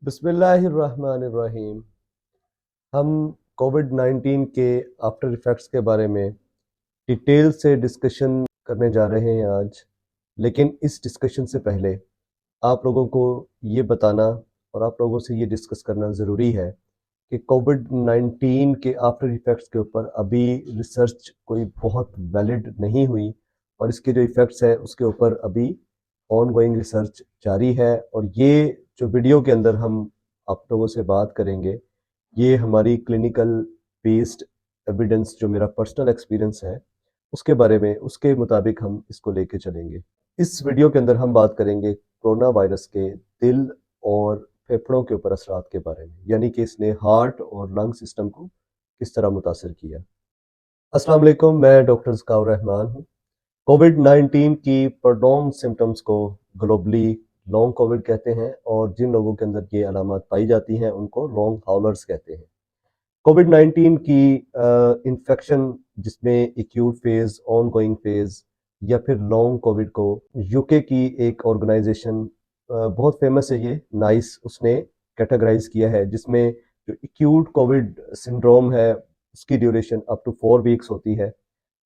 बिस्मिल्लाहिर्रहमानिर्रहीम। हम कोविड-19 के आफ्टर इफ़ेक्ट्स के बारे में डिटेल से डिस्कशन करने जा रहे हैं आज। लेकिन इस डिस्कशन से पहले आप लोगों को ये बताना और आप लोगों से ये डिस्कस करना ज़रूरी है कि कोविड-19 के आफ्टर इफ़ेक्ट्स के ऊपर अभी रिसर्च कोई बहुत वैलिड नहीं हुई और इसके जो इफ़ेक्ट्स है उसके ऊपर अभी ऑनगोइंग रिसर्च जारी है। और ये जो वीडियो के अंदर हम आप लोगों से बात करेंगे, ये हमारी क्लिनिकल बेस्ड एविडेंस जो मेरा पर्सनल एक्सपीरियंस है उसके बारे में, उसके मुताबिक हम इसको लेके चलेंगे। इस वीडियो के अंदर हम बात करेंगे कोरोना वायरस के दिल और फेफड़ों के ऊपर असरात के बारे में, यानी कि इसने हार्ट और लंग सिस्टम को किस तरह मुतासर किया। अस्सलाम वालेकुम, मैं डॉक्टर ज़काउर रहमान हूँ। कोविड-19 की प्रोलॉन्ग सिम्टम्स को ग्लोबली लॉन्ग कोविड कहते हैं और जिन लोगों के अंदर ये अलामत पाई जाती हैं उनको लॉन्ग हाउलर्स कहते हैं। कोविड-19 की इन्फेक्शन जिसमें एक्यूट फेज़, ऑनगोइंग फेज़ या फिर लॉन्ग कोविड को यूके की एक ऑर्गेनाइजेशन बहुत फेमस है ये, नाइस, उसने कैटेगराइज किया है, जिसमें जो एक्यूट कोविड सिंड्रोम है उसकी ड्यूरेशन अप टू 4 वीक्स होती है,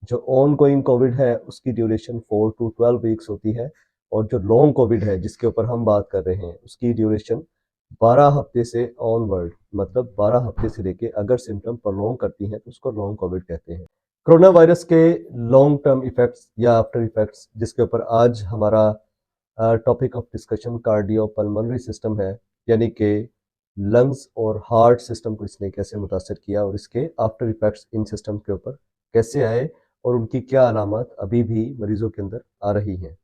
जो ऑन गोइंग कोविड है उसकी ड्यूरेशन 4 टू 12 वीक्स होती है, और जो लॉन्ग कोविड है जिसके ऊपर हम बात कर रहे हैं उसकी ड्यूरेशन 12 हफ्ते से ऑनवर्ड, मतलब 12 हफ्ते से लेके अगर सिम्टम प्रलॉन्ग करती हैं तो उसको लॉन्ग कोविड कहते हैं। कोरोना वायरस के लॉन्ग टर्म इफेक्ट्स या आफ्टर इफेक्ट्स, जिसके ऊपर आज हमारा topic of discussion cardio pulmonary system है, यानी कि लंग्स और हार्ट सिस्टम को इसने कैसे मुतासर किया और इसके आफ्टर इफेक्ट्स इन सिस्टम के ऊपर कैसे आए और उनकी क्या अलामत अभी भी मरीजों के अंदर आ रही हैं।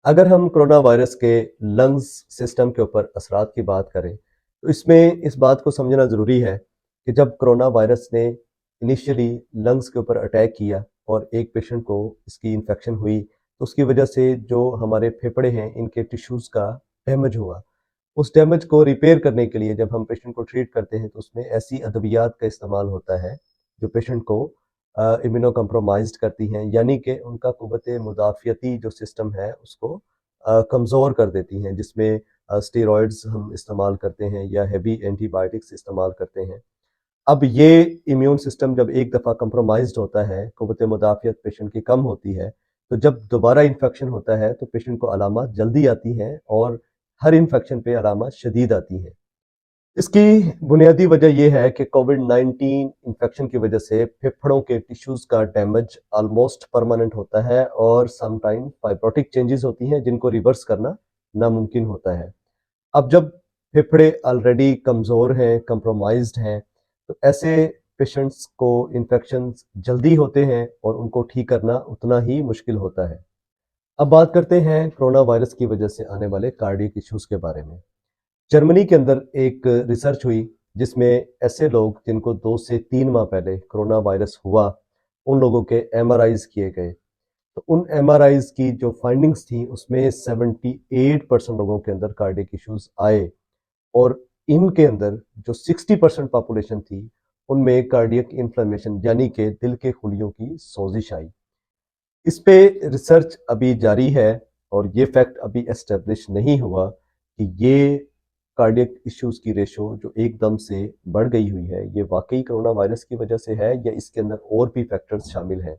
अगर हम कोरोना वायरस के लंग्स सिस्टम के ऊपर असरात की बात करें तो इसमें इस बात को समझना ज़रूरी है कि जब कोरोना वायरस ने इनिशियली लंग्स के ऊपर अटैक किया और एक पेशेंट को इसकी इन्फेक्शन हुई तो उसकी वजह से जो हमारे फेफड़े हैं इनके टिश्यूज़ का डैमेज हुआ। उस डैमेज को रिपेयर करने के लिए जब हम पेशेंट को ट्रीट करते हैं तो उसमें ऐसी अद्वियात का इस्तेमाल होता है जो पेशेंट को इम्यूनो कम्प्रोमाइज्ड करती हैं, यानी कि उनका क़ुव्वत मुदाफ़ियती जो सिस्टम है उसको कमज़ोर कर देती हैं, जिसमें स्टेरॉइड्स हम इस्तेमाल करते हैं या हेवी एंटीबायोटिक्स इस्तेमाल करते हैं। अब ये इम्यून सिस्टम जब एक दफ़ा कम्प्रोमाइज्ड होता है, क़ुव्वत मुदाफ़ियत पेशेंट की कम होती है, तो जब दोबारा इन्फेक्शन होता है तो पेशेंट को अलामत जल्दी आती हैं और हर इन्फेक्शन पे अलामत शदीद आती हैं। इसकी बुनियादी वजह यह है कि कोविड-19 इन्फेक्शन की वजह से फेफड़ों के टिश्यूज़ का डैमेज ऑलमोस्ट परमानेंट होता है और समटाइम फाइब्रोटिक चेंजेस होती हैं जिनको रिवर्स करना नामुमकिन होता है। अब जब फेफड़े ऑलरेडी कमज़ोर हैं, कंप्रोमाइज्ड हैं, तो ऐसे पेशेंट्स को इन्फेक्शंस जल्दी होते हैं और उनको ठीक करना उतना ही मुश्किल होता है। अब बात करते हैं कोरोना वायरस की वजह से आने वाले कार्डियक इश्यूज़ के बारे में। जर्मनी के अंदर एक रिसर्च हुई जिसमें ऐसे लोग जिनको 2 से 3 माह पहले कोरोना वायरस हुआ, उन लोगों के एमआरआईज़ किए गए। तो उन एमआरआईज़ की जो फाइंडिंग्स थी उसमें 78% लोगों के अंदर कार्डियक इश्यूज़ आए और इनके अंदर जो 60% पॉपुलेशन थी उनमें कार्डियक इन्फ्लेमेशन, यानी कि दिल के खुलियों की सोजिश आई। इस पे रिसर्च अभी जारी है और ये फैक्ट अभी एस्टेब्लिश नहीं हुआ कि ये कार्डियक इश्यूज़ की रेशो जो एकदम से बढ़ गई हुई है, ये वाकई कोरोना वायरस की वजह से है या इसके अंदर और भी फैक्टर्स शामिल हैं।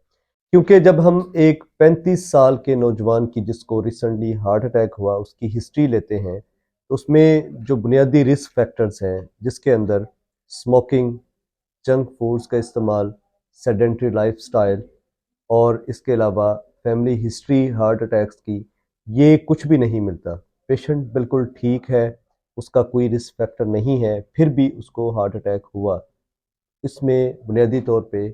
क्योंकि जब हम एक 35 साल के नौजवान की जिसको रिसेंटली हार्ट अटैक हुआ उसकी हिस्ट्री लेते हैं तो उसमें जो बुनियादी रिस्क फैक्टर्स हैं जिसके अंदर स्मोकिंग, जंक फूड्स का इस्तेमाल, सेडेंटरी लाइफस्टाइल और इसके अलावा फैमिली हिस्ट्री हार्ट अटैक्स की, ये कुछ भी नहीं मिलता। पेशेंट बिल्कुल ठीक है, उसका कोई रिस्क फैक्टर नहीं है, फिर भी उसको हार्ट अटैक हुआ। इसमें बुनियादी तौर पे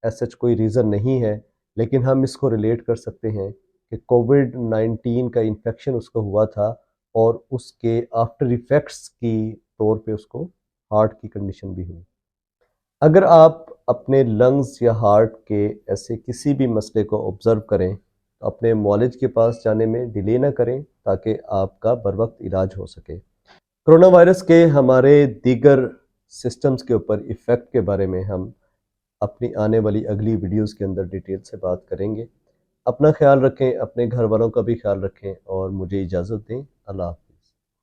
एज़ सच कोई रीज़न नहीं है, लेकिन हम इसको रिलेट कर सकते हैं कि कोविड-19 का इन्फेक्शन उसको हुआ था और उसके आफ्टर इफ़ेक्ट्स की तौर पे उसको हार्ट की कंडीशन भी हुई। अगर आप अपने लंग्स या हार्ट के ऐसे किसी भी मसले को ऑब्ज़र्व करें तो अपने मुआलिज के पास जाने में डिले ना करें ताकि आपका बर वक्त इलाज हो सके। कोरोना वायरस के हमारे दीगर सिस्टम्स के ऊपर इफ़ेक्ट के बारे में हम अपनी आने वाली अगली वीडियोस के अंदर डिटेल से बात करेंगे। अपना ख्याल रखें, अपने घर वालों का भी ख्याल रखें और मुझे इजाज़त दें। अल्लाह हाफ़िज़।